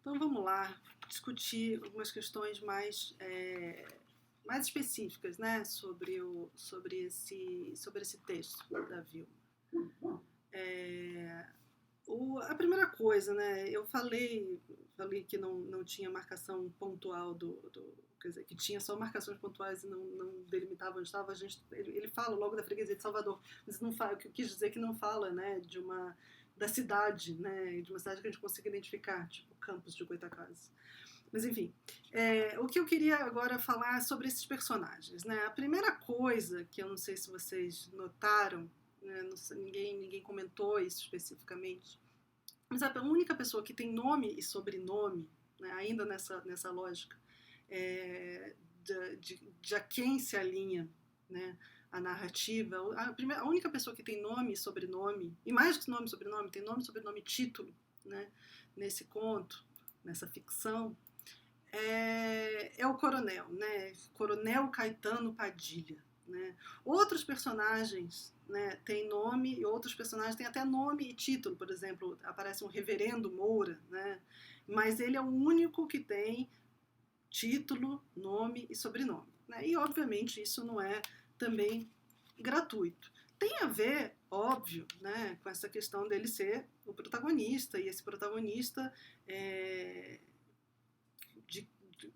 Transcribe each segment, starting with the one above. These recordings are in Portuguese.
Então vamos lá discutir algumas questões mais específicas, né, sobre esse texto da Vilma. A primeira coisa, né, eu falei que não tinha marcação pontual quer dizer, que tinha só marcações pontuais e não delimitava onde estava. Ele fala logo da freguesia de Salvador, mas não fala, o que eu quis dizer que não fala, né, da cidade, né, de uma cidade que a gente consiga identificar, tipo Campos de Goytacazes. Mas enfim, o que eu queria agora falar é sobre esses personagens, né? A primeira coisa que eu não sei se vocês notaram, né, não sei, ninguém comentou isso especificamente, mas a única pessoa que tem nome e sobrenome, né, ainda nessa lógica, de a quem se alinha, né, a narrativa, a única pessoa que tem nome e sobrenome, e mais que nome e sobrenome, tem nome, sobrenome e título, né, nesse conto, nessa ficção, é o Coronel, né, Coronel Caetano Padilha. Né? Outros personagens, né, têm nome e outros personagens têm até nome e título. Por exemplo, aparece um Reverendo Moura, né? Mas ele é o único que tem título, nome e sobrenome. Né? E, obviamente, isso não é também gratuito. Tem a ver, óbvio, né, com essa questão dele ser o protagonista, e esse protagonista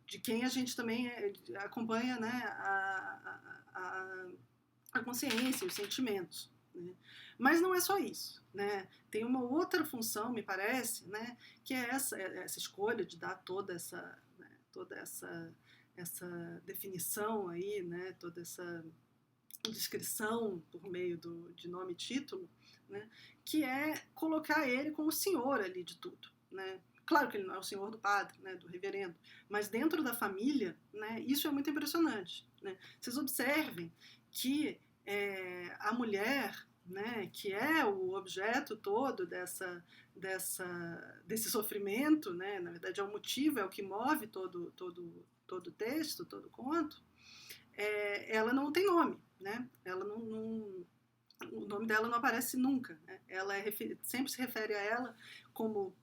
de quem a gente também acompanha, né, a consciência, os sentimentos. Né? Mas não é só isso. Né? Tem uma outra função, me parece, né, que é essa escolha de dar toda essa definição aí, né, toda essa descrição por meio de nome e título, né, que é colocar ele como senhor ali de tudo. Né? Claro que ele não é o senhor do padre, né, do reverendo, mas dentro da família, né, isso é muito impressionante. Né? Vocês observem que a mulher, né, que é o objeto todo desse sofrimento, né, na verdade é o motivo, é o que move todo o texto, todo o conto, ela não tem nome. Né? Ela o nome dela não aparece nunca. Né? Ela sempre se refere a ela como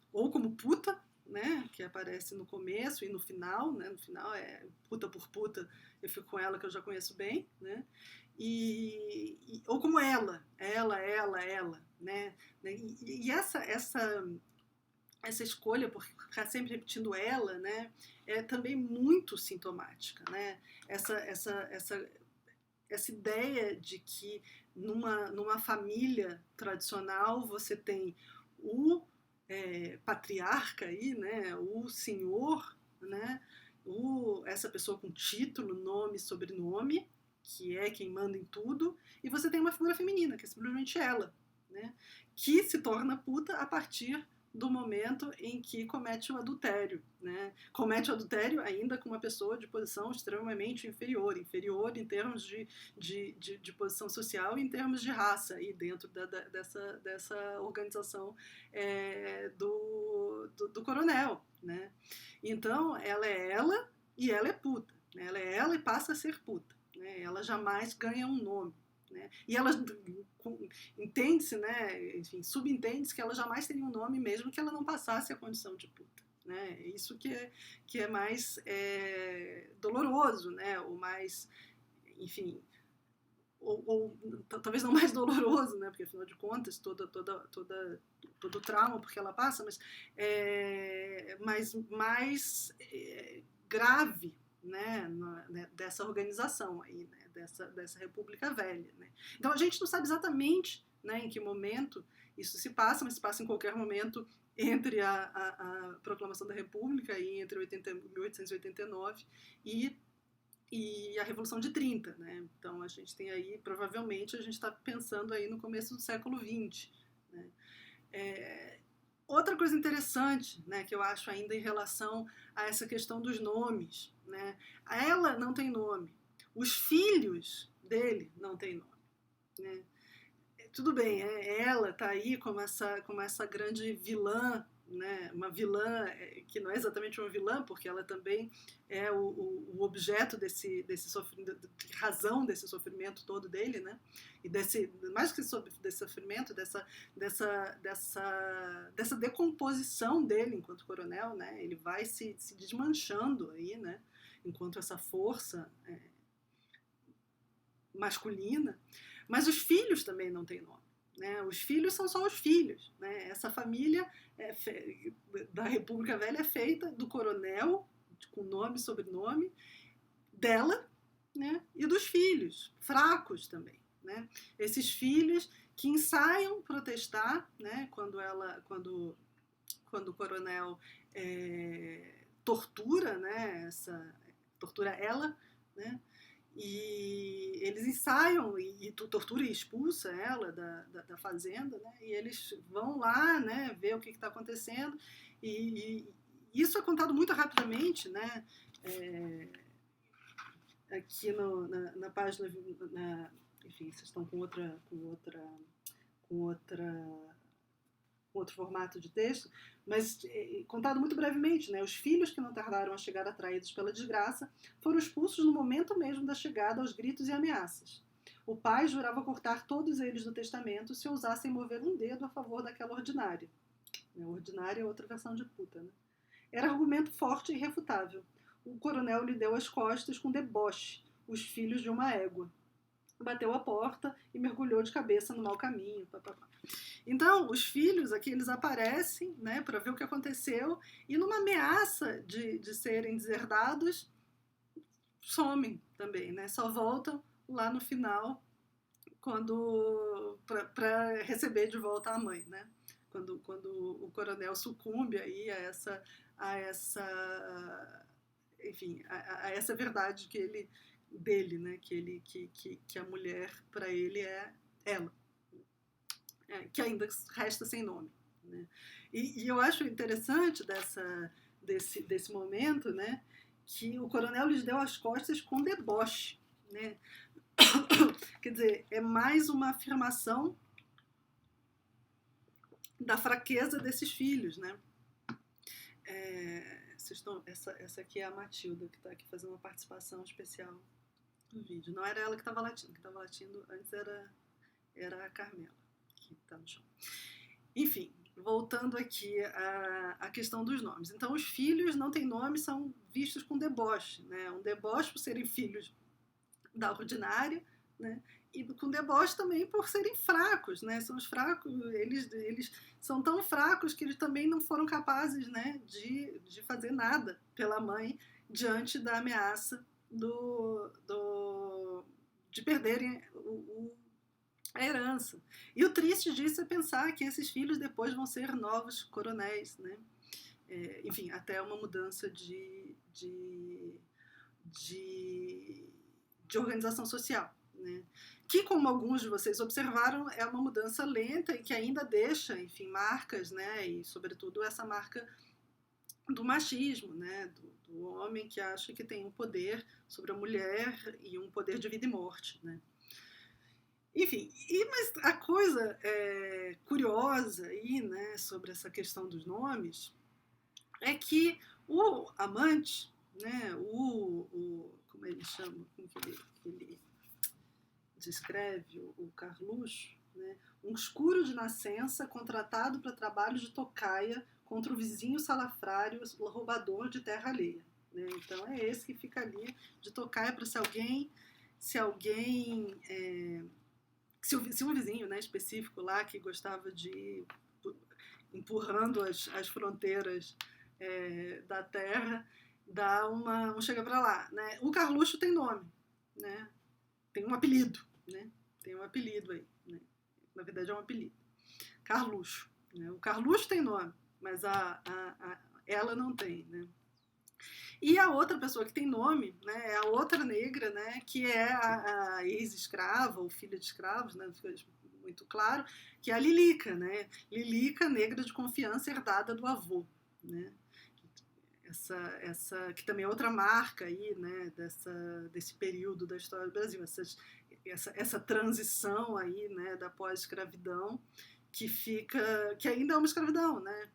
puta, né, que aparece no começo e no final. Né? No final é puta por puta, eu fico com ela que eu já conheço bem. Né? Ou como ela. Né? E essa escolha por ficar sempre repetindo ela, né, é também muito sintomática. Né? Essa ideia de que numa família tradicional você tem o patriarca aí, né, o senhor, né, essa pessoa com título, nome, sobrenome, que é quem manda em tudo, e você tem uma figura feminina, que é simplesmente ela, né, que se torna puta a partir do momento em que comete o adultério. Né? Comete o adultério ainda com uma pessoa de posição extremamente inferior em termos de posição social e em termos de raça, aí dentro dessa organização do coronel. Né? Então, ela é ela e ela é puta. Né? Ela é ela e passa a ser puta. Né? Ela jamais ganha um nome. Né? E ela entende-se, né, enfim, subentende-se que ela jamais teria um nome mesmo que ela não passasse a condição de puta. Né? Isso que é mais doloroso, né? Ou mais, enfim, ou talvez não mais doloroso, né? Porque afinal de contas todo o trauma porque ela passa, mas mais grave, né, dessa organização aí, né, dessa República Velha. Né? Então a gente não sabe exatamente, né, em que momento isso se passa, mas se passa em qualquer momento entre a proclamação da República e entre 1889 e a Revolução de 30. Né? Então a gente tem aí, provavelmente a gente está pensando aí no começo do século XX. Né? Outra coisa interessante, né, que eu acho ainda em relação a essa questão dos nomes, né, ela não tem nome, os filhos dele não têm nome. Né? Tudo bem, ela está aí como essa grande vilã, né, uma vilã que não é exatamente uma vilã, porque ela também é o objeto desse sofrimento, razão desse sofrimento todo dele, né? E mais que desse sofrimento, dessa decomposição dele enquanto coronel, né? Ele vai se desmanchando aí, né? Enquanto essa força masculina. Mas os filhos também não têm nome. Né? Os filhos são só os filhos. Né? Essa família da República Velha é feita do coronel, com nome e sobrenome, dela, né? E dos filhos, fracos também. Né? Esses filhos que ensaiam protestar, né? Quando o coronel tortura, né? Tortura ela, né? E eles ensaiam e tortura e expulsa ela da fazenda, né? E eles vão lá, né, ver o que está acontecendo, e isso é contado muito rapidamente, né? Aqui na página, enfim, vocês estão com outro formato de texto, mas contado muito brevemente, né? Os filhos que não tardaram a chegar atraídos pela desgraça foram expulsos no momento mesmo da chegada aos gritos e ameaças. O pai jurava cortar todos eles do testamento se ousassem mover um dedo a favor daquela ordinária. Ordinária é outra versão de puta, né? Era argumento forte e irrefutável. O coronel lhe deu as costas com deboche, os filhos de uma égua. Bateu a porta e mergulhou de cabeça no mau caminho. Papapá. Então, os filhos aqui, eles aparecem, né, para ver o que aconteceu, e numa ameaça de serem deserdados, somem também, né? Só voltam lá no final para receber de volta a mãe, né? Quando o coronel sucumbe aí enfim, a essa verdade dele, né? Que a mulher para ele é ela, que ainda resta sem nome, né? E eu acho interessante desse momento, né? Que o coronel lhes deu as costas com deboche, né? Quer dizer, é mais uma afirmação da fraqueza desses filhos, né? Essa aqui é a Matilda, que está aqui fazendo uma participação especial no vídeo. Não era ela que estava latindo, que estava latindo antes era a Carmela, que está no chão. Enfim, voltando aqui à questão dos nomes. Então, os filhos não têm nome, são vistos com deboche, né? Um deboche por serem filhos da ordinária, né? E com deboche também por serem fracos, né? São os fracos, eles são tão fracos que eles também não foram capazes, né, de fazer nada pela mãe diante da ameaça de perderem a herança. E o triste disso é pensar que esses filhos depois vão ser novos coronéis, né? Enfim, até uma mudança de organização social, né? Que, como alguns de vocês observaram, é uma mudança lenta e que ainda deixa, enfim, marcas, né? E, sobretudo, essa marca do machismo, né? Do homem que acha que tem um poder sobre a mulher e um poder de vida e morte, né? Enfim, mas a coisa curiosa aí, né, sobre essa questão dos nomes é que o amante, né, como ele chama, como que ele descreve o Carluxo, né, um escuro de nascença contratado para trabalho de tocaia contra o vizinho salafrário roubador de terra alheia. Né? Então é esse que fica ali de tocaia para se um vizinho, né, específico lá que gostava de ir empurrando as fronteiras da terra, dá um chega para lá, né? O Carluxo tem nome, né? Tem um apelido, né? Tem um apelido aí, né? Na verdade é um apelido, Carluxo, né? O Carluxo tem nome, mas ela não tem, né? E a outra pessoa que tem nome, né, é a outra negra, né, que é a ex-escrava, ou filha de escravos, né, fica muito claro, que é a Lilica, né? Lilica, negra de confiança herdada do avô, né? Essa que também é outra marca aí, né, desse período da história do Brasil, essa transição aí, né, da pós-escravidão, que ainda é uma escravidão, né?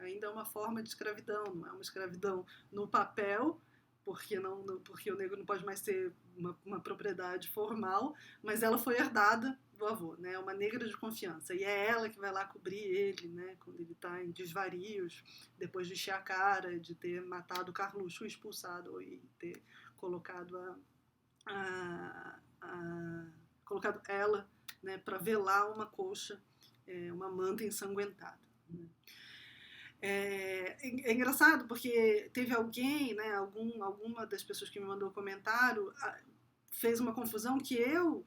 Ainda é uma forma de escravidão, não é uma escravidão no papel, porque o negro não pode mais ter uma propriedade formal, mas ela foi herdada do avô, né? É uma negra de confiança, e é ela que vai lá cobrir ele, né? Quando ele está em desvarios, depois de encher a cara, de ter matado o Carluxo, expulsado, e ter colocado colocado ela, né, para velar uma colcha, uma manta ensanguentada. Né? É engraçado porque teve alguém, né, alguma das pessoas que me mandou comentário fez uma confusão que eu,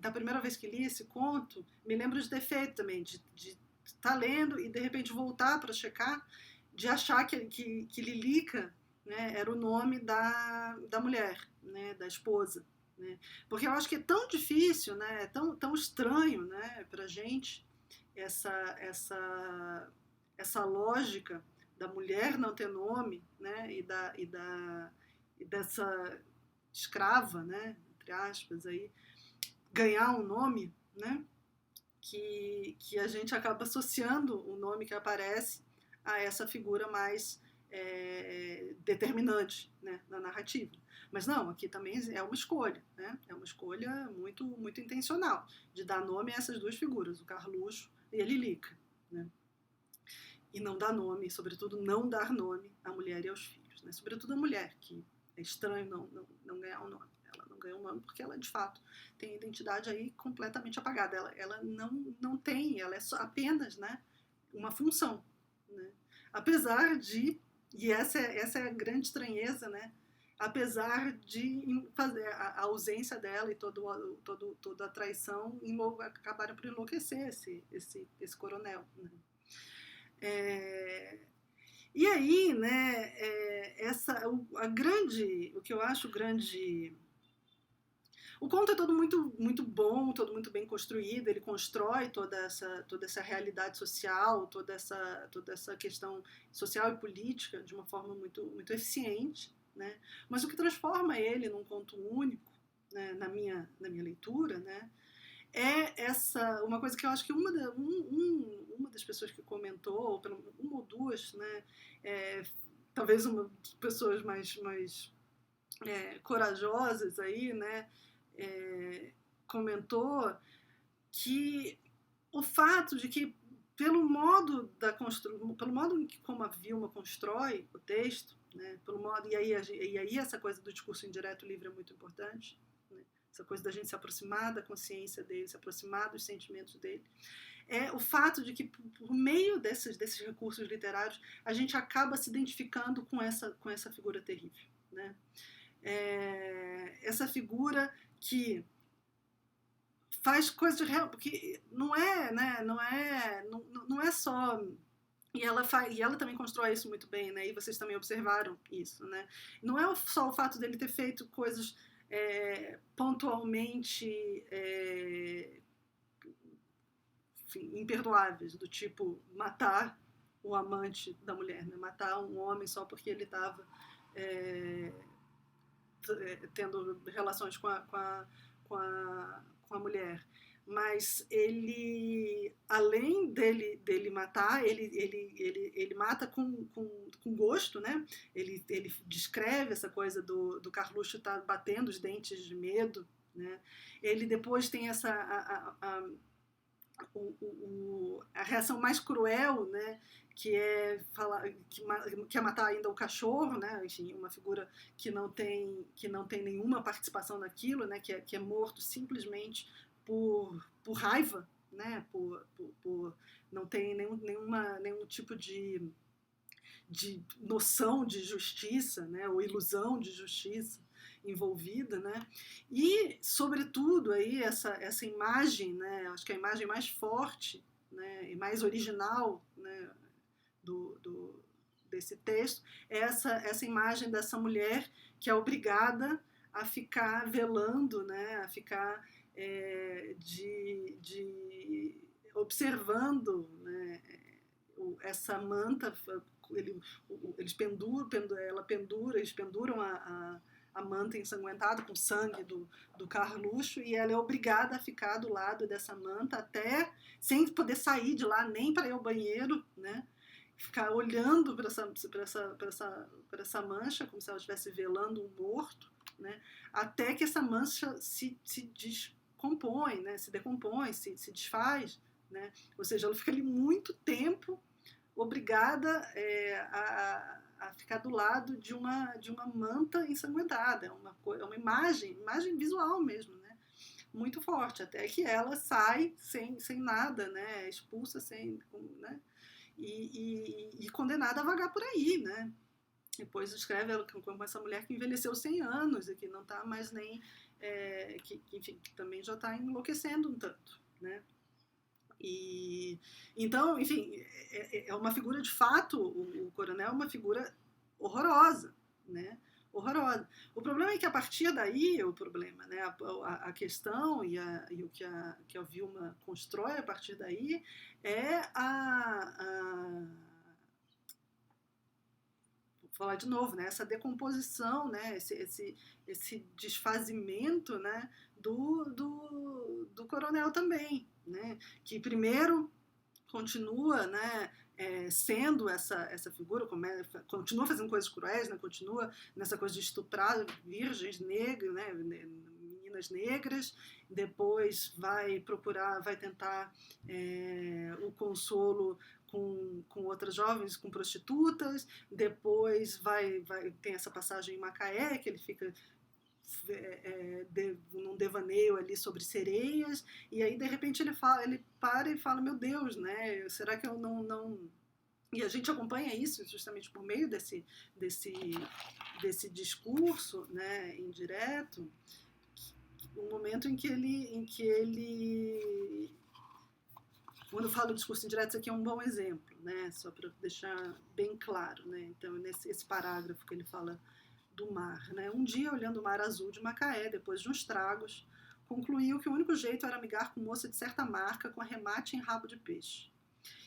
da primeira vez que li esse conto, me lembro de ter feito também, de estar lendo e de repente voltar para checar, de achar que Lilica, né, era o nome da mulher, né, da esposa. Né? Porque eu acho que é tão difícil, né, tão estranho, né, para a gente essa lógica da mulher não ter nome, né, e dessa escrava, né, entre aspas, aí, ganhar um nome, né, que a gente acaba associando o nome que aparece a essa figura mais determinante, né, na narrativa. Mas não, aqui também é uma escolha, né? É uma escolha muito, muito intencional de dar nome a essas duas figuras, o Carluxo e a Lilica, né? E não dar nome, sobretudo não dar nome à mulher e aos filhos, né? Sobretudo a mulher, que é estranho não ganhar um nome. Ela não ganha um nome porque ela, de fato, tem a identidade aí completamente apagada. Ela não tem, ela é só apenas, né, uma função, né? Apesar de, e essa é a grande estranheza, né? Apesar de fazer a ausência dela e toda a traição acabaram por enlouquecer esse coronel. Né? E aí, né, o que eu acho grande... O conto é todo muito, muito bom, todo muito bem construído, ele constrói toda essa realidade social, toda essa questão social e política de uma forma muito, muito eficiente, né? Mas o que transforma ele num conto único, né, na minha leitura, né, uma coisa que eu acho que uma das pessoas que comentou, ou uma ou duas, né, talvez uma das pessoas mais corajosas aí, né, comentou que o fato de que pelo modo como a Vilma constrói o texto, né, e aí essa coisa do discurso indireto livre é muito importante, né, essa coisa da gente se aproximar da consciência dele, se aproximar dos sentimentos dele, é o fato de que por meio desses recursos literários a gente acaba se identificando com essa figura terrível, né? Essa figura que faz coisas real, porque não é só, e ela também constrói isso muito bem, né? E vocês também observaram isso, né? Não é só o fato dele ter feito coisas pontualmente enfim, imperdoáveis, do tipo matar o amante da mulher, né? Matar um homem só porque ele estava tendo relações com a mulher. Mas ele, além dele matar, ele mata com gosto, né? Ele descreve essa coisa do Carluxo estar batendo os dentes de medo, né? Ele depois tem a reação mais cruel, né, que é matar ainda o cachorro, né, enfim, uma figura que não tem nenhuma participação naquilo, né, que é morto simplesmente por raiva, né, por não tem nenhum tipo de noção de justiça, né, ou ilusão de justiça envolvida, né? E, sobretudo, aí, essa imagem, né? Acho que a imagem mais forte, né, e mais original, né, desse texto é essa imagem dessa mulher que é obrigada a ficar velando, né, a ficar observando, né, essa manta. Eles penduram a a manta ensanguentada com sangue do Carluxo, e ela é obrigada a ficar do lado dessa manta até, sem poder sair de lá nem para ir ao banheiro, né? Ficar olhando para essa mancha, como se ela estivesse velando um morto, né? Até que essa mancha se descompõe, né? Se decompõe, se desfaz, né? Ou seja, ela fica ali muito tempo obrigada a ficar do lado de uma manta ensanguentada. É uma imagem visual mesmo, né? Muito forte, até que ela sai sem nada, né? Expulsa sem, né? E condenada a vagar por aí, né? Depois escreve ela como essa mulher que envelheceu 100 anos e que não está mais nem... enfim, que também já está enlouquecendo um tanto, né? E, então, enfim, é uma figura de fato, o coronel é uma figura horrorosa, né? Horrorosa. O problema é que a partir daí, o problema, né? A questão e o que a Vilma constrói a partir daí é vou falar de novo, né? Essa decomposição, né? Esse desfazimento, né? do coronel também, né? Que primeiro continua, né? Sendo essa figura, continua fazendo coisas cruéis, né? Continua nessa coisa de estuprar virgens negras, né? Meninas negras, depois vai tentar o consolo com outras jovens, com prostitutas, depois tem essa passagem em Macaé, que ele fica num devaneio ali sobre sereias, e aí de repente ele para e fala, meu Deus, né? Será que eu não... E a gente acompanha isso justamente por meio desse discurso, né, indireto, um momento em que ele quando eu falo discurso indireto, isso aqui é um bom exemplo, né? Só para deixar bem claro, né? Então, esse parágrafo que ele fala do mar, né? Um dia, olhando o mar azul de Macaé, depois de uns tragos, concluiu que o único jeito era amigar com moça de certa marca com arremate em rabo de peixe.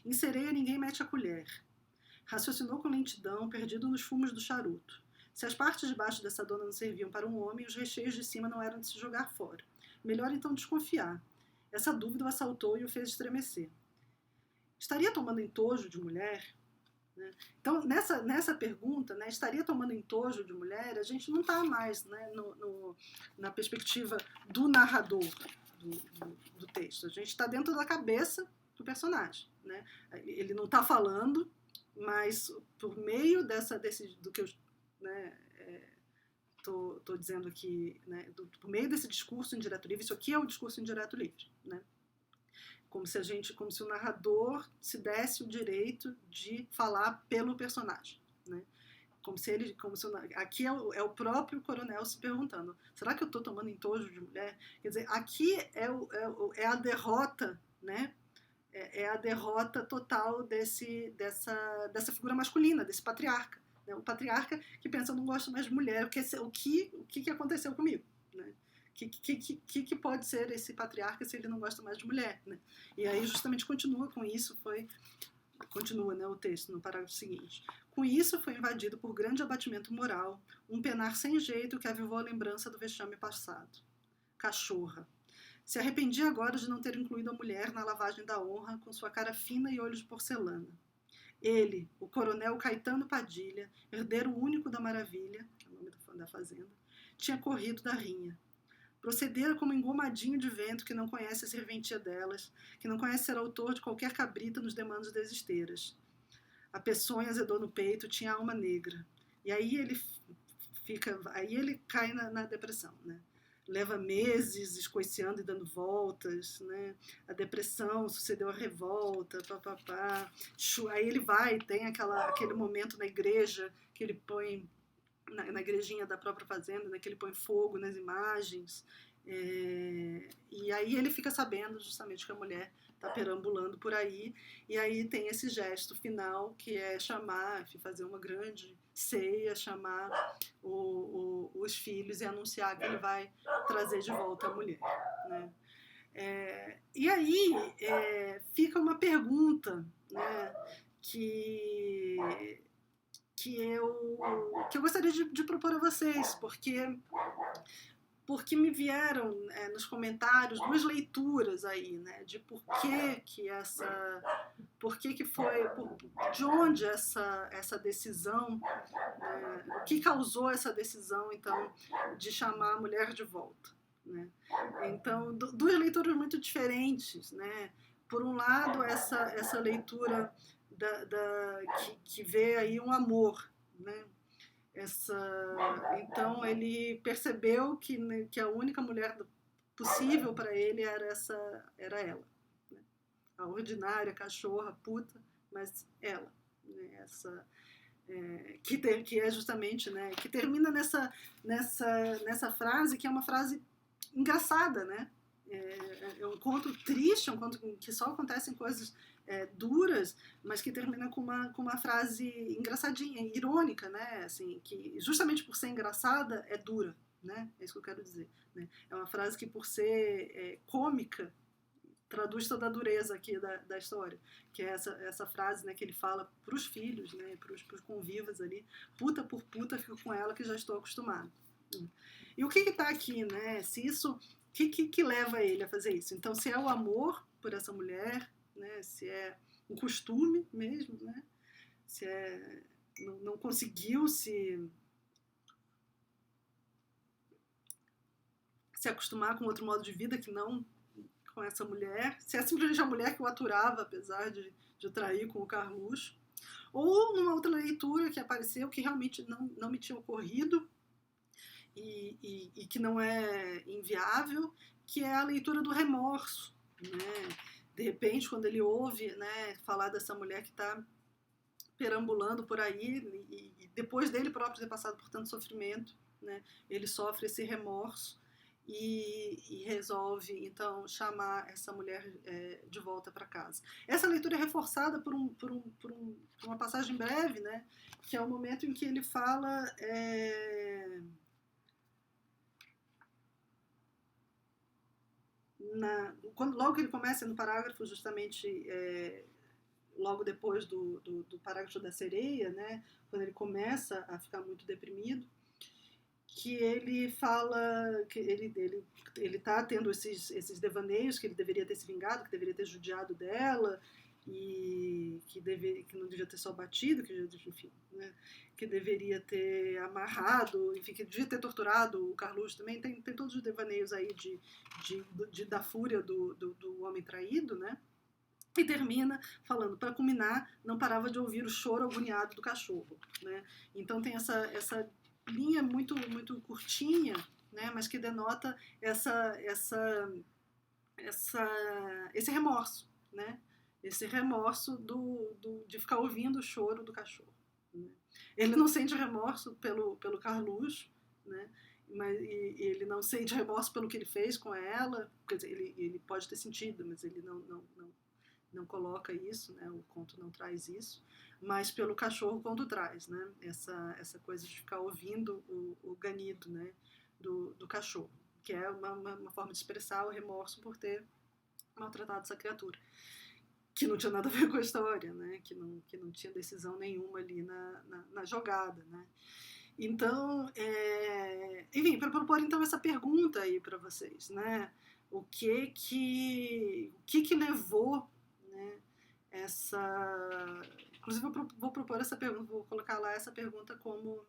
Em sereia ninguém mete a colher. Raciocinou com lentidão, perdido nos fumos do charuto. Se as partes de baixo dessa dona não serviam para um homem, os recheios de cima não eram de se jogar fora. Melhor então desconfiar. Essa dúvida o assaltou e o fez estremecer. Estaria tomando entojo de mulher? Então, nessa pergunta, né, estaria tomando entojo de mulher, a gente não está mais, né, na perspectiva do narrador do texto. A gente está dentro da cabeça do personagem, né? Ele não está falando, mas por meio do que eu estou dizendo aqui, né, por meio desse discurso indireto livre, isso aqui é o discurso indireto livre, né? Como se o narrador se desse o direito de falar pelo personagem, né? Aqui é o próprio coronel se perguntando, será que eu estou tomando entojo de mulher? Quer dizer, aqui é a derrota, né? É a derrota total dessa figura masculina, desse patriarca, né? O patriarca que pensa, eu não gosto mais de mulher, o que aconteceu comigo, né? Que pode ser esse patriarca se ele não gosta mais de mulher, né? E aí justamente continua com isso, continua, né, o texto no parágrafo seguinte. Com isso foi invadido por grande abatimento moral, um penar sem jeito que avivou a lembrança do vexame passado. Cachorra. Se arrependia agora de não ter incluído a mulher na lavagem da honra, com sua cara fina e olhos de porcelana. Ele, o coronel Caetano Padilha, herdeiro único da Maravilha, que é o nome da fazenda, tinha corrido da rinha. Procedera como engomadinho de vento que não conhece a serventia delas, que não conhece ser autor de qualquer cabrita nos demandos das esteiras. A peçonha azedou no peito, tinha alma negra. E aí ele cai na depressão, né? Leva meses escoiciando e dando voltas, né? A depressão sucedeu a revolta, papapá. Aí ele tem aquele momento na igreja que ele põe na igrejinha da própria fazenda, né, que ele põe fogo nas imagens, e aí ele fica sabendo justamente que a mulher está perambulando por aí, e aí tem esse gesto final que é fazer uma grande ceia, chamar os filhos e anunciar que ele vai trazer de volta a mulher, né? E aí fica uma pergunta, né, que eu gostaria de propor a vocês, porque me vieram nos comentários duas leituras aí, né, de por que foi, de onde essa decisão, né, o que causou essa decisão, então, de chamar a mulher de volta, né? Então, duas leituras muito diferentes, né? Por um lado, essa leitura que vê aí um amor, né? Então ele percebeu que a única mulher possível para ele era ela, né? A ordinária cachorra, puta, mas ela, né? Que é justamente, né? Que termina nessa frase que é uma frase engraçada, né? É um conto triste, é um conto que só acontecem coisas duras, mas que termina com uma frase engraçadinha, irônica, né? Assim, que justamente por ser engraçada é dura, né? É isso que eu quero dizer, né? É uma frase que por ser cômica traduz toda a dureza aqui da história, que é essa frase, né, que ele fala para os filhos, né, para os convivas ali: puta por puta, fico com ela que já estou acostumado. E o que está aqui, né? Se isso, que leva ele a fazer isso? Então, se é o amor por essa mulher, né? Se é um costume mesmo, né? Se não conseguiu se acostumar com outro modo de vida que não com essa mulher, se é simplesmente a mulher que o aturava, apesar de trair com o Carluxo, ou numa outra leitura que apareceu que realmente não me tinha ocorrido e que não é inviável, que é a leitura do remorso, né? De repente, quando ele ouve, né, falar dessa mulher que está perambulando por aí e depois dele próprio ter passado por tanto sofrimento, né, ele sofre esse remorso e resolve, então, chamar essa mulher de volta para casa. Essa leitura é reforçada por uma passagem breve, né, que é o momento em que ele fala... logo que ele começa no parágrafo, justamente logo depois do parágrafo da sereia, né, quando ele começa a ficar muito deprimido, que ele fala que ele está tendo esses devaneios, que ele deveria ter se vingado, que deveria ter judiado dela, e que não devia ter só batido, enfim, né, que deveria ter amarrado, enfim, que devia ter torturado o Carluxo também. Tem todos os devaneios aí da fúria do homem traído, né? E termina falando, para culminar, não parava de ouvir o choro agoniado do cachorro, né? Então tem essa linha muito, muito curtinha, né? Mas que denota esse remorso, né? Esse remorso de ficar ouvindo o choro do cachorro, né? Ele não sente remorso pelo Carluxo, né? E ele não sente remorso pelo que ele fez com ela. Quer dizer, ele pode ter sentido, mas ele não coloca isso, né? O conto não traz isso, mas pelo cachorro o conto traz, né? Essa coisa de ficar ouvindo o ganido, né? do cachorro, que é uma forma de expressar o remorso por ter maltratado essa criatura, que não tinha nada a ver com a história, né? Que não tinha decisão nenhuma ali na jogada, né? Então, enfim, para propor então essa pergunta aí para vocês, né? O que levou, né, inclusive eu vou propor essa pergunta, vou colocar lá essa pergunta como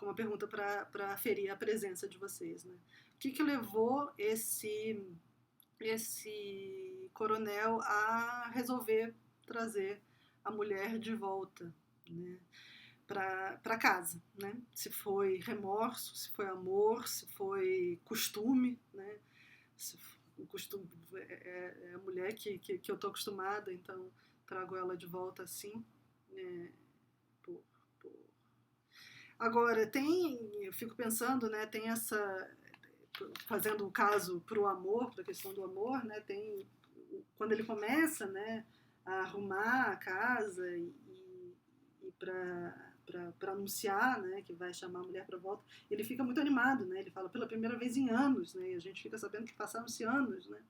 uma pergunta para aferir a presença de vocês, né? O que levou esse coronel a resolver trazer a mulher de volta, né, para casa, né? Se foi remorso, se foi amor, se foi costume, né? O costume é a mulher que eu estou acostumada, então trago ela de volta assim. Agora, eu fico pensando, né, tem fazendo o caso para o amor, para a questão do amor, né, quando ele começa, né, a arrumar a casa e para anunciar, né, que vai chamar a mulher para volta, ele fica muito animado, né, ele fala pela primeira vez em anos, né, e a gente fica sabendo que passaram-se anos, né,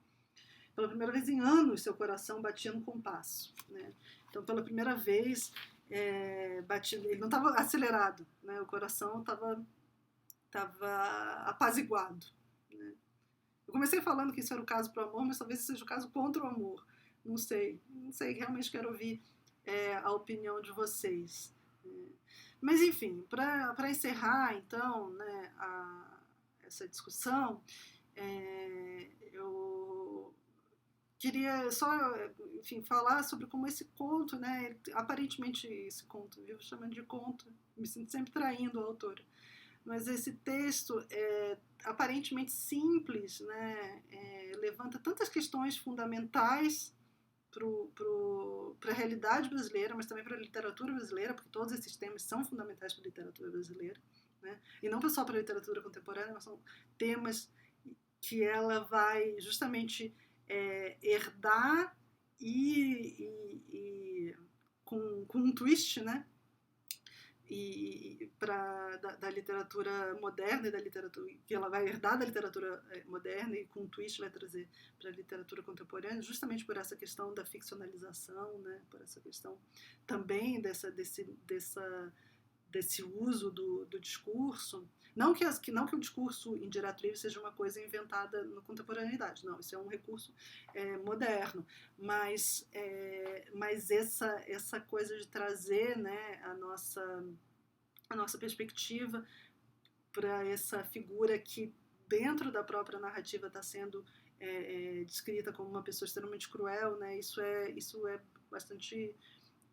pela primeira vez em anos seu coração batia no compasso, né, então pela primeira vez batido, ele não estava acelerado, né? O coração estava apaziguado. Né? Eu comecei falando que isso era o caso para o amor, mas talvez seja o caso contra o amor. Não sei, realmente quero ouvir a opinião de vocês. Mas, enfim, para encerrar, então, né, essa discussão, eu queria só, enfim, falar sobre como esse conto, né, aparentemente esse conto, eu chamando de conto, me sinto sempre traindo a autora, mas esse texto aparentemente simples, né, levanta tantas questões fundamentais para a realidade brasileira, mas também para a literatura brasileira, porque todos esses temas são fundamentais para a literatura brasileira, né? E não só para a literatura contemporânea, mas são temas que ela vai justamente herdar e com um twist, né? Da literatura moderna e da literatura que ela vai herdar da literatura moderna e com um twist vai trazer para a literatura contemporânea, justamente por essa questão da ficcionalização, né, por essa questão também desse uso do discurso. Não que o discurso indireto livre seja uma coisa inventada na contemporaneidade, não, isso é um recurso moderno, mas essa coisa de trazer, né, a nossa perspectiva para essa figura que dentro da própria narrativa está sendo descrita como uma pessoa extremamente cruel, né, isso é bastante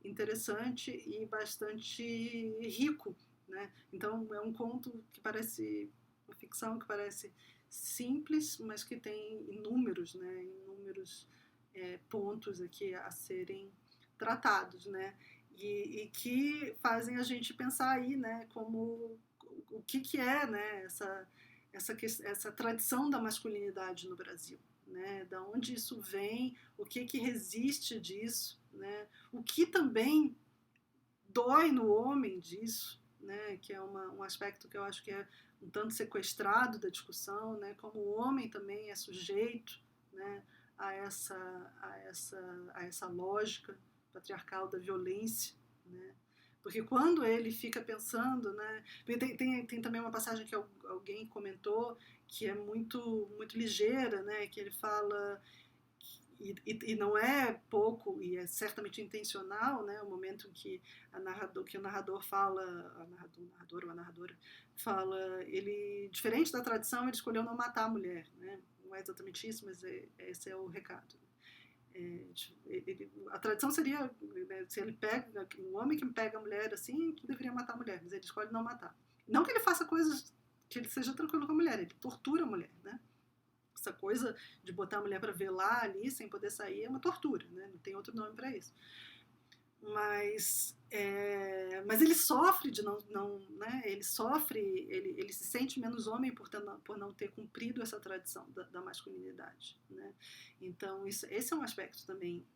interessante e bastante rico, né? Então é um conto que parece uma ficção que parece simples, mas que tem inúmeros pontos aqui a serem tratados, né? E que fazem a gente pensar aí, né? Como o que é, né? Essa tradição da masculinidade no Brasil. Né, da onde isso vem, o que resiste disso, né, o que também dói no homem disso, né, que é um aspecto que eu acho que é um tanto sequestrado da discussão, né, como o homem também é sujeito, né, a essa lógica patriarcal da violência, né, porque quando ele fica pensando, né, tem também uma passagem que alguém comentou que é muito ligeira, né, que ele fala e não é pouco e é certamente intencional, né, o momento em que o narrador fala, o narrador ou a narradora fala, ele diferente da tradição ele escolheu não matar a mulher, né, não é exatamente isso, mas esse é o recado. A tradição seria, né, se ele pega um homem que pega a mulher assim, deveria matar a mulher, mas ele escolhe não matar. Não que ele faça coisas que ele seja tranquilo com a mulher, ele tortura a mulher, né? Essa coisa de botar a mulher para velar ali sem poder sair é uma tortura, né? Não tem outro nome para isso. Mas ele sofre de não né? Ele sofre, ele se sente menos homem por não ter cumprido essa tradição da masculinidade, né? Então esse é um aspecto também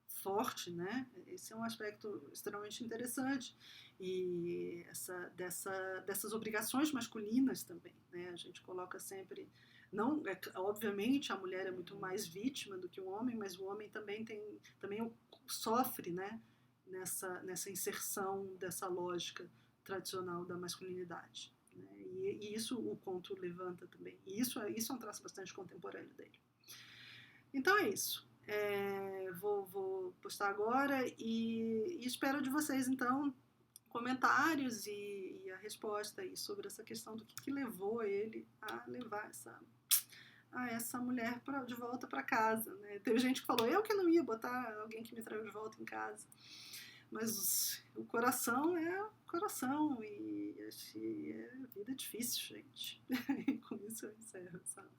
forte, né? Esse é um aspecto extremamente interessante e dessas obrigações masculinas também, né? A gente coloca sempre não, obviamente a mulher é muito mais vítima do que o homem, mas o homem também sofre, né? Nessa inserção dessa lógica tradicional da masculinidade, né? E isso o conto levanta também. E isso é um traço bastante contemporâneo dele. Então é isso. Vou postar agora e espero de vocês, então, comentários e a resposta aí sobre essa questão do que levou ele a levar essa mulher de volta para casa. Né? Teve gente que falou, eu que não ia botar alguém que me traiu de volta em casa. Mas o coração é coração e a vida é difícil, gente. E com isso eu encerro, sabe?